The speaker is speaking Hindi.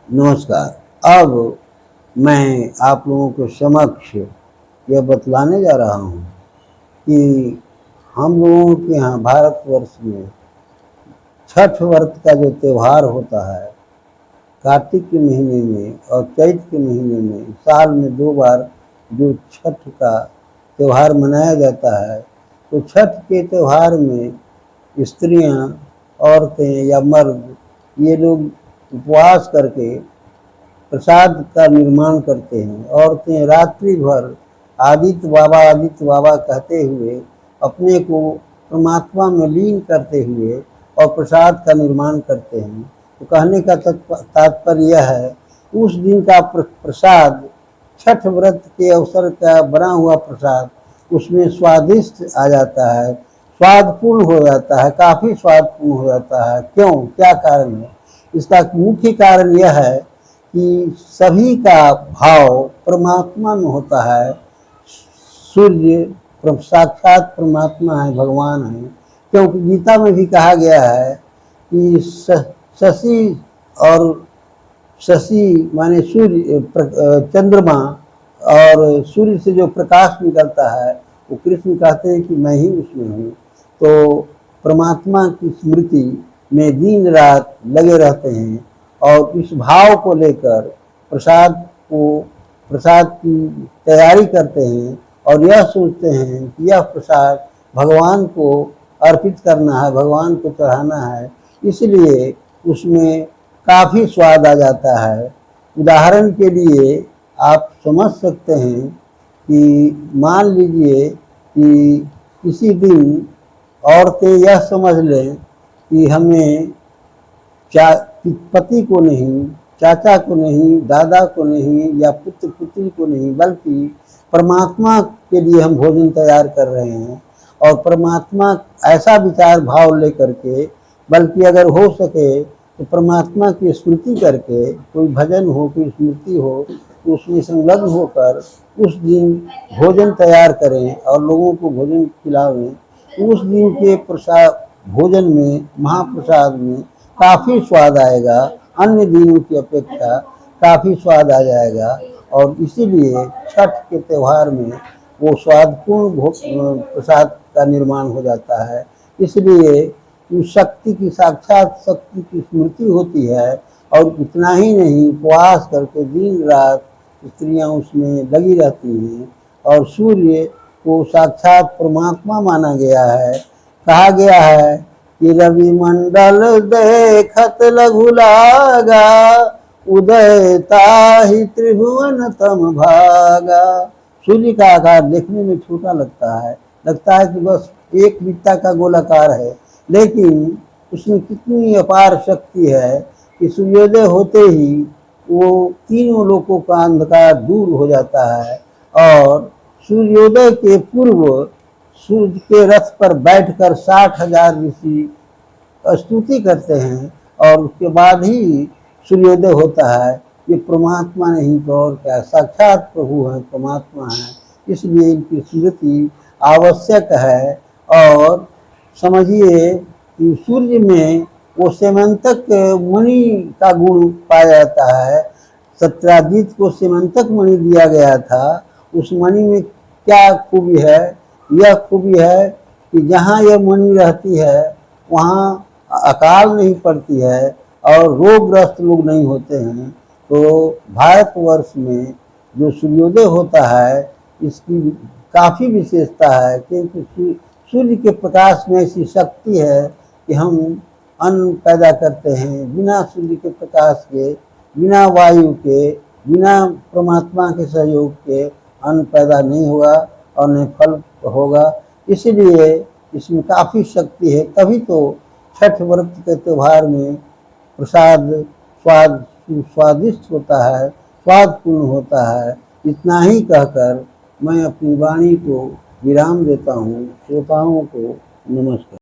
नमस्कार। अब मैं आप लोगों के समक्ष यह बतलाने जा रहा हूँ कि हम लोगों के यहाँ भारतवर्ष में छठ व्रत का जो त्यौहार होता है, कार्तिक के महीने में और चैत के महीने में साल में 2 बार जो छठ का त्यौहार मनाया जाता है, तो छठ के त्यौहार में स्त्रियां, औरतें या मर्द ये लोग उपवास करके प्रसाद का निर्माण करते हैं। औरतें रात्रि भर आदित्य बाबा कहते हुए अपने को परमात्मा में लीन करते हुए और प्रसाद का निर्माण करते हैं। तो कहने का तात्पर्य यह है, उस दिन का प्रसाद, छठ व्रत के अवसर का बना हुआ प्रसाद, उसमें स्वादिष्ट आ जाता है, स्वादपूर्ण हो जाता है, काफ़ी स्वादपूर्ण हो जाता है। क्यों, क्या कारण है? इसका मुख्य कारण यह है कि सभी का भाव परमात्मा में होता है। सूर्य साक्षात परमात्मा है, भगवान है। क्योंकि गीता में भी कहा गया है कि शशि और शशि माने सूर्य, चंद्रमा और सूर्य से जो प्रकाश निकलता है वो कृष्ण कहते हैं कि मैं ही उसमें हूँ। तो परमात्मा की स्मृति में दिन रात लगे रहते हैं और इस भाव को लेकर प्रसाद की तैयारी करते हैं और यह सोचते हैं कि यह प्रसाद भगवान को अर्पित करना है, भगवान को चढ़ाना है, इसलिए उसमें काफ़ी स्वाद आ जाता है। उदाहरण के लिए आप समझ सकते हैं कि मान लीजिए कि किसी दिन औरतें यह समझ लें कि हमें पति को नहीं, चाचा को नहीं, दादा को नहीं या पुत्र पुत्री को नहीं, बल्कि परमात्मा के लिए हम भोजन तैयार कर रहे हैं और परमात्मा ऐसा विचार भाव लेकर के, बल्कि अगर हो सके तो परमात्मा की स्मृति करके, कोई भजन हो, कोई स्मृति हो, तो उसमें संलग्न होकर उस दिन भोजन तैयार करें और लोगों को भोजन खिलावें। उस दिन के प्रसाद भोजन में, महाप्रसाद में काफ़ी स्वाद आएगा, अन्य दिनों की अपेक्षा काफ़ी स्वाद आ जाएगा और इसीलिए छठ के त्यौहार में वो स्वादपूर्ण प्रसाद का निर्माण हो जाता है। इसलिए उस शक्ति की, साक्षात शक्ति की स्मृति होती है और इतना ही नहीं, उपवास करके दिन रात स्त्रियां उसमें लगी रहती हैं और सूर्य को साक्षात परमात्मा माना गया है। कहा गया है कि रवि मंडल देखत लघु लागा, उदय ताहि त्रिभुवन तम भागा। सूर्य का आकार देखने में छोटा लगता है कि बस एक बित्ता का गोलाकार है, लेकिन उसमें कितनी अपार शक्ति है कि सूर्योदय होते ही वो तीनों लोकों का अंधकार दूर हो जाता है और सूर्योदय के पूर्व सूर्य के रथ पर बैठकर 60,000 ऋषि स्तुति करते हैं और उसके बाद ही सूर्योदय होता है। ये परमात्मा नहीं तो और क्या, साक्षात प्रभु हैं, परमात्मा हैं, इसलिए इनकी स्मृति आवश्यक है। और समझिए कि सूर्य में वो सेमंतक मणि का गुण पाया जाता है। सत्यजित को सेमंतक मणि दिया गया था। उस मणि में क्या खूबी है? यह खूबी है कि जहाँ यह मणि रहती है वहाँ अकाल नहीं पड़ती है और रोगग्रस्त लोग नहीं होते हैं। तो भारतवर्ष में जो सूर्योदय होता है, इसकी काफ़ी विशेषता है, क्योंकि सूर्य के प्रकाश में ऐसी शक्ति है कि हम अन्न पैदा करते हैं। बिना सूर्य के प्रकाश के, बिना वायु के, बिना परमात्मा के सहयोग के अन्न पैदा नहीं होगा और न फल होगा। इसलिए इसमें काफ़ी शक्ति है। तभी तो छठ व्रत के त्यौहार में प्रसाद स्वादिष्ट होता है, स्वादपूर्ण होता है। इतना ही कहकर मैं अपनी वाणी को विराम देता हूँ। श्रोताओं को नमस्कार।